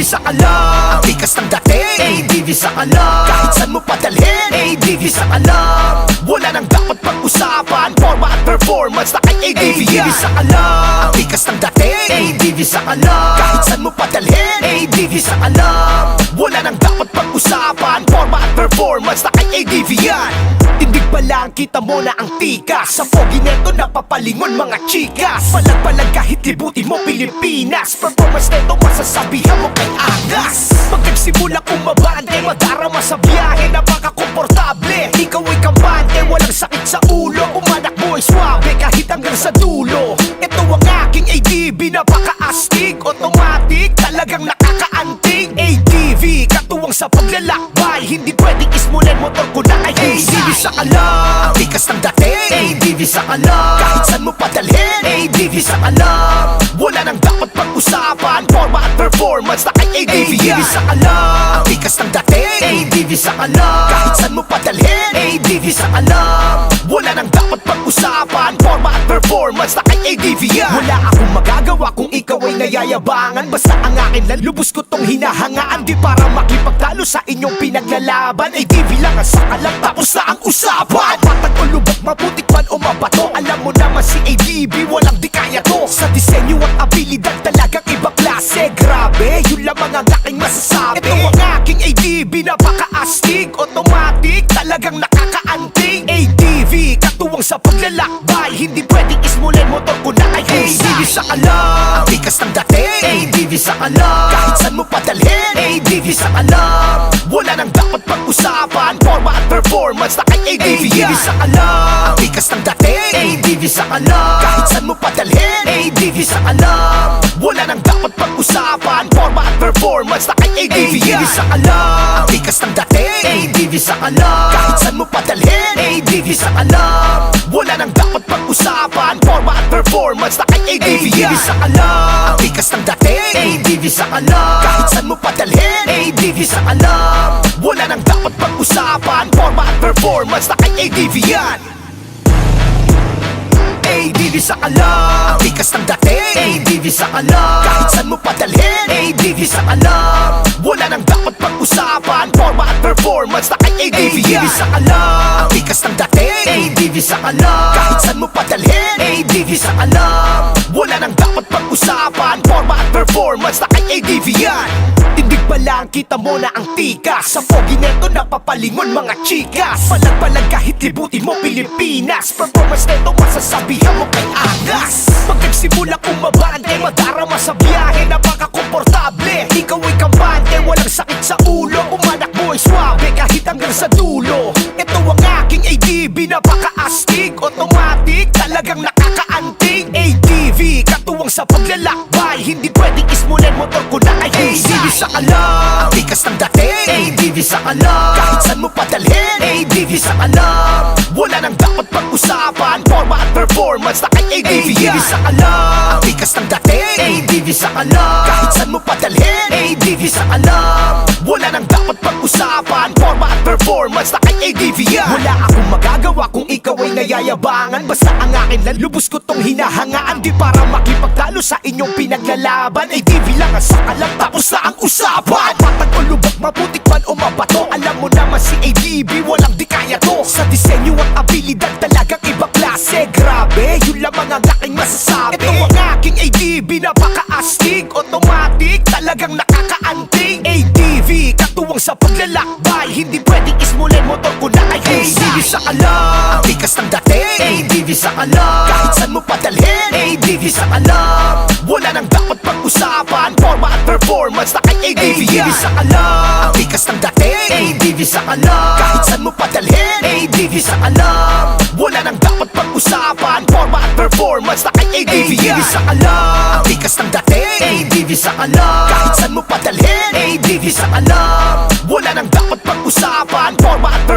sa kalam, ang tikas ng dating ADV sa kalam, kahit saan mo padalhin ADV sa kalam. Wala nang dapat pag-usapan, forma at performance na kay ADV yan. Sa kalam, ang tikas ng dating ADV sa kalam, kahit saan mo padalhin ADV sa kalam. Wala nang dapat pag-usapan, forma at performance na kay ADV yan. Tindig pa lang, kita mo na ang tikas, sa pogi neto napapalingon mga chikas. Palag-palag kahit libutin mo Pilipinas, performance neto masasabihan mo kay angas. Pag nagsimula kumabante, madarama sa biyahe, napaka-komportable. Ikaw ay kampante, walang sakit sa ulo, umanak mo ay swabe kahit hanggang sa dulo. Ito ang aking ADV, napaka-astig, automatic, talagang nakakaanting. ADV, katuwang sa paglalakbay, hindi pwedeng ismunin motor ko na ay ADV sa kalam, ang tikas ng dating ADV sa kalam, kahit saan mo padalhin ADV sa kalam. Wala nang dapat pag-usapan, forma at performance na kay ADV yan. Sa kalam, ang tikas ng dating ADV sa kalam, kahit saan mo padalhin ADV sa kalam. Wala nang dapat pag-usapan, forma at performance na kay ADV yan. Wala akong magagawa kung ikaw ay nayayabangan, basta ang akin lang lubos ko tong hinahangaan. Di para makipagtalo sa inyong pinaglalaban, ADV lang ang sakalam, tapos na ang usapan. Patag o lubog, mabutik man o mabato, alam mo naman si ADV, walang di kaya to. Sa disenyo at abilidad talagang ibang klase, grabe, yun lamang ang aking masasabi. Ito ang aking ADV, napaka-astig, automatic, talagang nakakaanting. ADV, katuwang sa paglalakbay, hindi pwedeng ismulin motor ko na ay ADV sa kalam, ang tikas ng dating ADV sa kalam, kahit saan mo padalhin ADV sa kalam. Wala nang dapat pag-usapan, forma at performance na kay ADV yan. Sa kalam, ang tikas ng dating ADV sa kalam, kahit saan mo padalhin ADV sa kalam. Wala nang dapat pag-usapan, forma at performance na kay ADV yan. Sa kalam, ang tikas ng dating ADV sa kalam, kahit saan mo padalhin ADV sa kalam. Wala nang dapat pag-usapan, forma at performance na kay ADV yan. Sa kalam, ang tikas ng dating ADV sa kalam, kahit saan mo padalhin ADV sa kalam. Wala nang dapat pag-usapan, forma at performance na kay ADV yan. ADV sa kalam, ang tikas ng dating ADV sa kalam, kahit saan mo padalhin ADV sa kalam. Wala nang dapat pag-usapan, forma at performance na kay ADV yan. Sa kalam, ang tikas ng dating ADV sa kalam, kahit saan mo padalhin ADV sa kalam. Wala nang dapat pag-usapan, forma at performance na kay ADV yan. Tindig pa lang, kita mo na ang tikas, sa pogi neto napapalingon mga chikas. Palag-palag kahit libutin mo Pilipinas, performance neto masasabihan mo kay angas. Pag nagsimula kumabante, madarama sa biyahe, napaka-komportable. Ikaw ay kampante, walang sakit sa ulo, umanak mo ay swabe kahit hanggang sa dulo. Ito ang aking ADV, napaka-astig, automatic, talagang nakakaanting. ADV, katuwang sa paglalakbay, hindi pwedeng ismunin motor ko na ay ADV sa kalam, ang tikas ng dating ADV sa kalam, kahit saan mo padalhin ADV sa kalam. Wala nang dapat pag-usapan, forma at performance na kay ADV yan. Sa kalam, ang tikas ng dating ADV sa kalam, kahit saan mo padalhin ADV sa kalam. Wala nang dapat pag-usapan, forma at performance na kay ADV yan. Wala akong magagawa kung ikaw ay nayayabangan, basta ang akin lang lubos ko tong hinahangaan. Di para makipagtalo sa inyong pinaglalaban, ADV lang ang sakalam, tapos na ang usapan. Patag o lubog, mabutik man o mabato, alam mo naman si ADV, walang di kaya to. Sa disenyo at abilidad talagang ibang klase, grabe, yun lamang ang aking masasabi. Ito ang aking ADV, napaka-astig, automatic, talagang nakakaanting. ADV, katuwang sa paglalakbay, hindi pwedeng ismulin motor ko na ay ADV sa kalam, ang tikas ng dating ADV sa kalam, kahit saan mo padalhin ADV sa kalam. Wala nang dapat pag-usapan, forma at performance na kay ADV yan. Sa kalam, ang tikas ng dating ADV sa kalam, kahit saan mo padalhin ADV sa kalam. Wala nang dapat pag-usapan, forma at performance na kay ADV yan. Sa kalam, ang tikas ng dating ADV sa kalam, kahit saan mo padalhin ADV sa kalam. Wala nang dapat pag-usapan, forma at performance